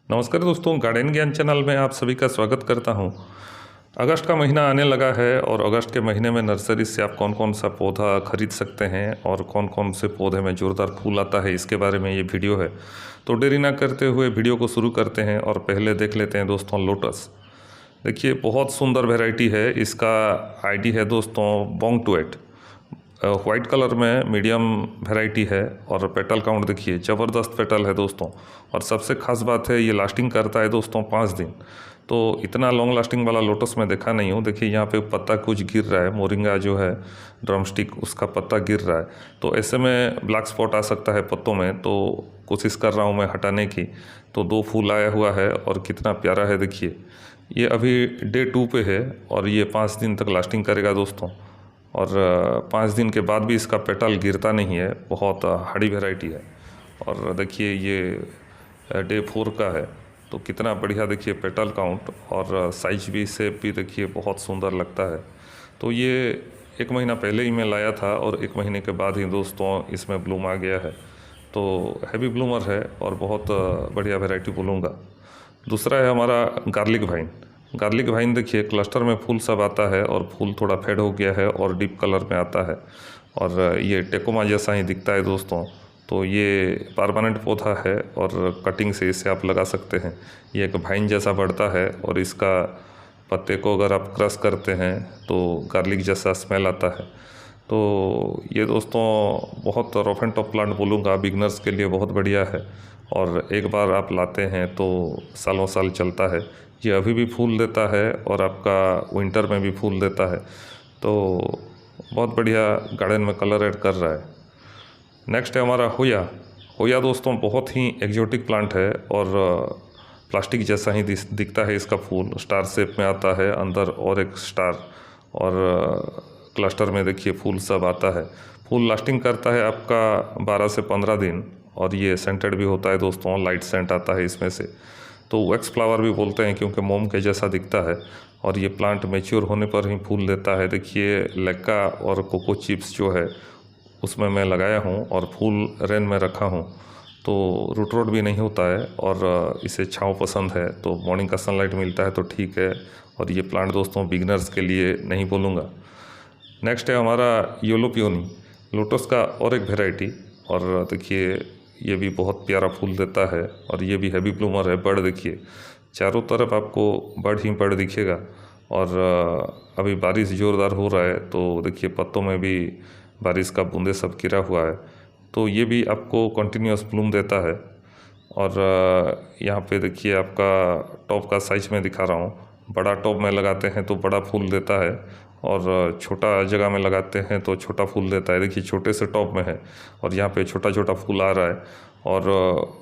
नमस्कार दोस्तों, गार्डन ज्ञान चैनल में आप सभी का स्वागत करता हूं। अगस्त का महीना आने लगा है और अगस्त के महीने में नर्सरी से आप कौन कौन सा पौधा खरीद सकते हैं और कौन कौन से पौधे में ज़ोरदार फूल आता है, इसके बारे में ये वीडियो है। तो देरी ना करते हुए वीडियो को शुरू करते हैं और पहले देख लेते हैं दोस्तों लोटस। देखिए, बहुत सुंदर वैरायटी है। इसका आईडी है दोस्तों बोंगटुएट। वाइट कलर में मीडियम वैरायटी है और पेटल काउंट देखिए, ज़बरदस्त पेटल है दोस्तों। और सबसे ख़ास बात है, ये लास्टिंग करता है दोस्तों 5 दिन। तो इतना लॉन्ग लास्टिंग वाला लोटस मैं देखा नहीं हूँ। देखिए यहाँ पे पत्ता कुछ गिर रहा है, मोरिंगा जो है ड्रमस्टिक, उसका पत्ता गिर रहा है। तो ऐसे में ब्लैक स्पॉट आ सकता है पत्तों में, तो कोशिश कर रहा हूँ मैं हटाने की। तो 2 फूल आया हुआ है और कितना प्यारा है देखिए। ये अभी डे 2 पे है और ये 5 दिन तक लास्टिंग करेगा दोस्तों। और 5 दिन के बाद भी इसका पेटल गिरता नहीं है, बहुत हार्डी वैरायटी है। और देखिए ये डे 4 का है, तो कितना बढ़िया देखिए पेटल काउंट और साइज भी, शेप भी देखिए बहुत सुंदर लगता है। तो ये 1 महीना पहले ही मैं लाया था और 1 महीने के बाद ही दोस्तों इसमें ब्लूम आ गया है। तो हैवी ब्लूमर है और बहुत बढ़िया वैरायटी बोलूँगा। दूसरा है हमारा गार्लिक वाइन। गार्लिक वाइन देखिए क्लस्टर में फूल सब आता है और फूल थोड़ा फेड हो गया है और डीप कलर में आता है और ये टेकोमा जैसा ही दिखता है दोस्तों। तो ये परमानेंट पौधा है और कटिंग से इसे आप लगा सकते हैं। ये एक वाइन जैसा बढ़ता है और इसका पत्ते को अगर आप क्रश करते हैं तो गार्लिक जैसा स्मेल आता है। तो ये दोस्तों बहुत रफ एंड टफ प्लांट बोलूँगा, बिगनर्स के लिए बहुत बढ़िया है। और एक बार आप लाते हैं तो सालों साल चलता है। ये अभी भी फूल देता है और आपका विंटर में भी फूल देता है। तो बहुत बढ़िया गार्डन में कलर ऐड कर रहा है। नेक्स्ट है हमारा होया। होया दोस्तों बहुत ही एक्जोटिक प्लांट है और प्लास्टिक जैसा ही दिखता है। इसका फूल स्टार शेप में आता है, अंदर और एक स्टार, और क्लस्टर में देखिए फूल सब आता है। फूल लास्टिंग करता है आपका 12 से 15 दिन और ये सेंटेड भी होता है दोस्तों, लाइट सेंट आता है इसमें से। तो वैक्स फ्लावर भी बोलते हैं क्योंकि मोम के जैसा दिखता है। और ये प्लांट मैच्योर होने पर ही फूल देता है। देखिए लेक्का और कोको चिप्स जो है उसमें मैं लगाया हूँ और फूल रेन में रखा हूँ, तो रूट रोड भी नहीं होता है और इसे छाँव पसंद है, तो मॉर्निंग का सनलाइट मिलता है तो ठीक है। और ये प्लांट दोस्तों बिगनर्स के लिए नहीं बोलूँगा। नेक्स्ट है हमारा येलो पियोनी, लोटस का और एक वेराइटी। और देखिए ये भी बहुत प्यारा फूल देता है और ये भी हैवी ब्लूमर है। बर्ड देखिए, चारों तरफ आपको बर्ड ही बर्ड दिखेगा। और अभी बारिश ज़ोरदार हो रहा है तो देखिए पत्तों में भी बारिश का बूंदे सब गिरा हुआ है। तो ये भी आपको कंटिन्यूस ब्लूम देता है। और यहाँ पे देखिए आपका टॉप का साइज में दिखा रहा हूँ। बड़ा टॉप में लगाते हैं तो बड़ा फूल देता है और छोटा जगह में लगाते हैं तो छोटा फूल देता है। देखिए छोटे से टॉप में है और यहाँ पे छोटा छोटा फूल आ रहा है। और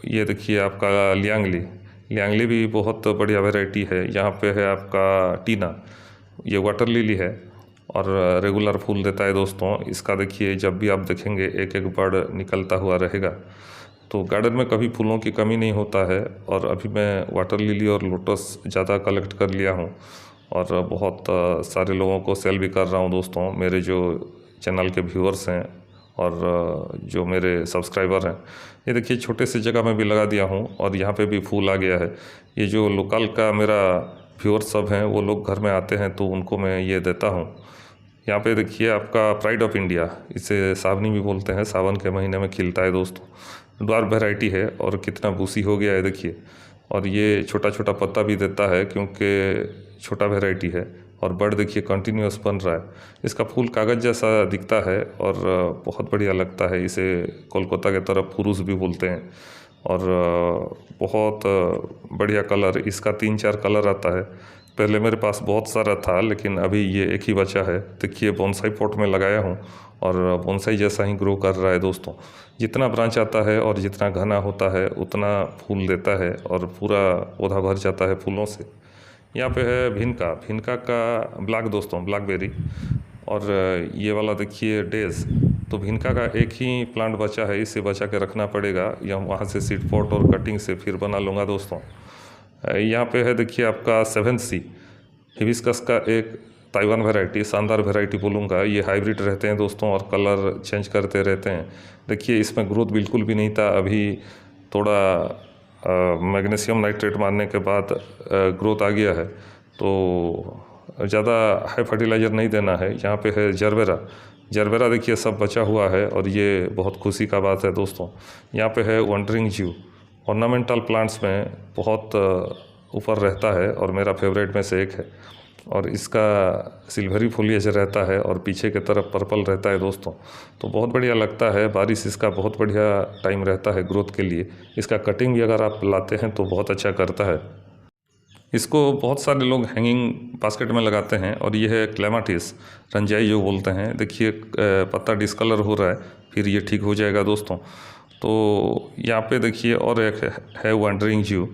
ये देखिए आपका लियांगली, लियांगली भी बहुत बढ़िया वैरायटी है। यहाँ पे है आपका टीना, ये वाटर लिली है और रेगुलर फूल देता है दोस्तों। इसका देखिए जब भी आप देखेंगे एक एक बर्ड निकलता हुआ रहेगा। तो गार्डन में कभी फूलों की कमी नहीं होता है। और अभी मैं वाटर लिली और लोटस ज़्यादा कलेक्ट कर लिया हूँ और बहुत सारे लोगों को सेल भी कर रहा हूँ दोस्तों। मेरे जो चैनल के व्यूअर्स हैं और जो मेरे सब्सक्राइबर हैं, ये देखिए छोटे से जगह में भी लगा दिया हूँ और यहाँ पे भी फूल आ गया है। ये जो लोकल का मेरा व्यूअर्स सब हैं, वो लोग घर में आते हैं तो उनको मैं ये देता हूँ। यहाँ पे देखिए आपका प्राइड ऑफ इंडिया, इसे सावनी भी बोलते हैं, सावन के महीने में खिलता है दोस्तों। ड्वार्फ वैरायटी है और कितना बूसी हो गया है देखिए। और ये छोटा छोटा पत्ता भी देता है क्योंकि छोटा वैरायटी है। और बर्ड देखिए कंटिन्यूस बन रहा है। इसका फूल कागज़ जैसा दिखता है और बहुत बढ़िया लगता है। इसे कोलकाता के तरफ फुरुस भी बोलते हैं। और बहुत बढ़िया कलर, इसका 3-4 कलर आता है। पहले मेरे पास बहुत सारा था लेकिन अभी ये एक ही बचा है। देखिए बोनसाई पॉट में लगाया हूँ और बोनसाई जैसा ही ग्रो कर रहा है दोस्तों। जितना ब्रांच आता है और जितना घना होता है उतना फूल देता है और पूरा पौधा भर जाता है फूलों से। यहाँ पे है भिनका, भिनका का ब्लैक दोस्तों, ब्लैकबेरी। और ये वाला देखिए डेज। तो भिनका का एक ही प्लांट बचा है, इसे बचा के रखना पड़ेगा। या वहाँ से सीड पॉट और कटिंग से फिर बना लूँगा दोस्तों। यहाँ पे है देखिए आपका 7th सी, हिबिस्कस का एक ताइवान वैरायटी, शानदार वैरायटी बोलूँगा। ये हाइब्रिड रहते हैं दोस्तों और कलर चेंज करते रहते हैं। देखिए इसमें ग्रोथ बिल्कुल भी नहीं था, अभी थोड़ा मैग्नीशियम नाइट्रेट मारने के बाद ग्रोथ आ गया है, तो ज़्यादा हाई फर्टिलाइज़र नहीं देना है। यहाँ पे है जरबेरा देखिए सब बचा हुआ है और ये बहुत खुशी का बात है दोस्तों। यहाँ पे है वंडरिंग ज्यू, ऑर्नामेंटल प्लांट्स में बहुत ऊपर रहता है और मेरा फेवरेट में से एक है। और इसका सिल्वरी फोलिएज रहता है और पीछे की तरफ पर्पल रहता है दोस्तों, तो बहुत बढ़िया लगता है। बारिश इसका बहुत बढ़िया टाइम रहता है ग्रोथ के लिए। इसका कटिंग भी अगर आप लाते हैं तो बहुत अच्छा करता है। इसको बहुत सारे लोग हैंगिंग बास्केट में लगाते हैं। और ये है क्लेमाटिस रंजाई जो बोलते हैं। देखिए पत्ता डिस्कलर हो रहा है, फिर ये ठीक हो जाएगा दोस्तों। तो यहाँ पे देखिए और एक है वंडरिंग ज्यू,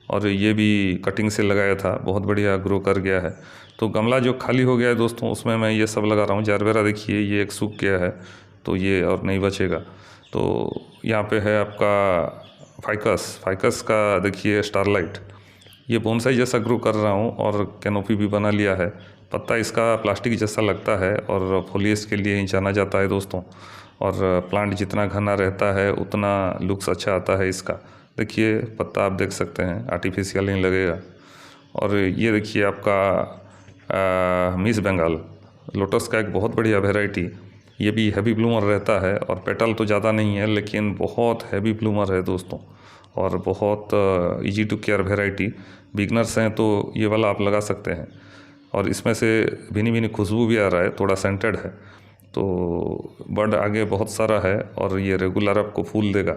और ये भी कटिंग से लगाया था, बहुत बढ़िया ग्रो कर गया है। तो गमला जो खाली हो गया है दोस्तों, उसमें मैं ये सब लगा रहा हूँ। जरबेरा देखिए ये एक सूख गया है, तो ये और नहीं बचेगा। तो यहाँ पे है आपका फाइकस का देखिए स्टारलाइट, ये बोनसाई जैसा ग्रो कर रहा हूँ और कैनोपी भी बना लिया है। पत्ता इसका प्लास्टिक जैसा लगता है और फोलिएज के लिए ही जाना जाता है दोस्तों। और प्लांट जितना घना रहता है उतना लुक्स अच्छा आता है इसका। देखिए पत्ता आप देख सकते हैं, आर्टिफिशियल नहीं लगेगा। और ये देखिए आपका मिस बंगाल लोटस का एक बहुत बढ़िया वैरायटी, ये भी हैवी ब्लूमर रहता है और पेटल तो ज़्यादा नहीं है लेकिन बहुत हैवी ब्लूमर है दोस्तों, और बहुत easy to care variety. Beginners हैं तो ये वाला आप लगा सकते हैं। और इसमें से भीनी भीनी खुशबू भी आ रहा है, थोड़ा सेंटेड है। तो बड आगे बहुत सारा है और ये रेगुलर आपको फूल देगा।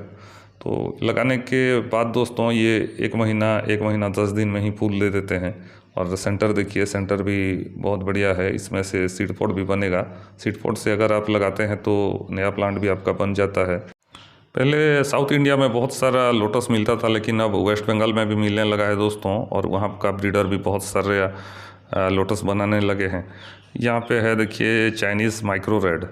तो लगाने के बाद दोस्तों ये एक महीना 10 दिन में ही फूल दे देते हैं। और सेंटर देखिए, सेंटर भी बहुत बढ़िया है। इसमें से सीड पॉट भी बनेगा। सीड पॉट से अगर आप लगाते हैं तो नया प्लांट भी आपका बन जाता है। पहले साउथ इंडिया में बहुत सारा लोटस मिलता था, लेकिन अब वेस्ट बंगाल में भी मिलने लगा है दोस्तों। और वहाँ का ब्रीडर भी बहुत सारे लोटस बनाने लगे हैं। यहाँ पे है देखिए चाइनीज़ माइक्रो रेड,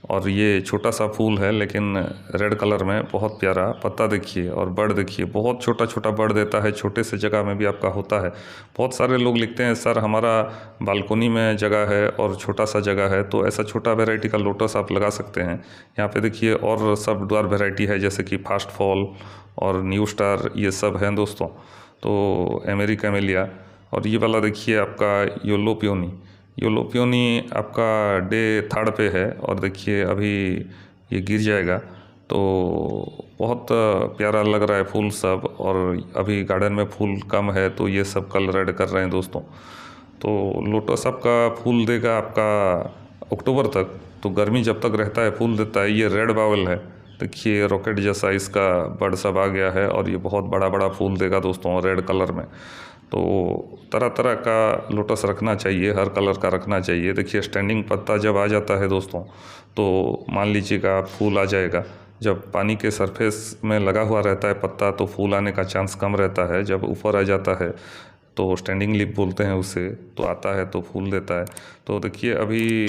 और ये छोटा सा फूल है लेकिन रेड कलर में, बहुत प्यारा। पत्ता देखिए और बड़ देखिए, बहुत छोटा छोटा बड़ देता है। छोटे से जगह में भी आपका होता है। बहुत सारे लोग लिखते हैं सर हमारा बालकोनी में जगह है और छोटा सा जगह है, तो ऐसा छोटा वैरायटी का लोटस आप लगा सकते हैं। यहाँ पे देखिए और सब द्वार वैरायटी है, जैसे कि फास्ट फॉल और न्यू स्टार, ये सब हैं दोस्तों। तो अमेरिका में लिया। और ये वाला देखिए आपका येलो पियोनी आपका डे 3 पे है, और देखिए अभी ये गिर जाएगा। तो बहुत प्यारा लग रहा है फूल सब। और अभी गार्डन में फूल कम है तो ये सब कल रेड कर रहे हैं दोस्तों। तो लोटस आपका फूल देगा आपका अक्टूबर तक। तो गर्मी जब तक रहता है फूल देता है। ये रेड बावल है, देखिए रॉकेट जैसा इसका बड़ सब आ गया है, और ये बहुत बड़ा बड़ा फूल देगा दोस्तों रेड कलर में। तो तरह तरह का लोटस रखना चाहिए, हर कलर का रखना चाहिए। देखिए स्टैंडिंग पत्ता जब आ जाता है दोस्तों, तो मान लीजिएगा फूल आ जाएगा। जब पानी के सरफेस में लगा हुआ रहता है पत्ता तो फूल आने का चांस कम रहता है। जब ऊपर आ जाता है तो स्टैंडिंग लीफ बोलते हैं उसे, तो आता है तो फूल देता है। तो देखिए अभी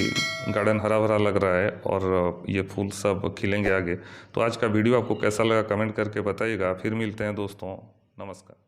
गार्डन हरा भरा लग रहा है और ये फूल सब खिलेंगे आगे। तो आज का वीडियो आपको कैसा लगा कमेंट करके बताइएगा। फिर मिलते हैं दोस्तों, नमस्कार।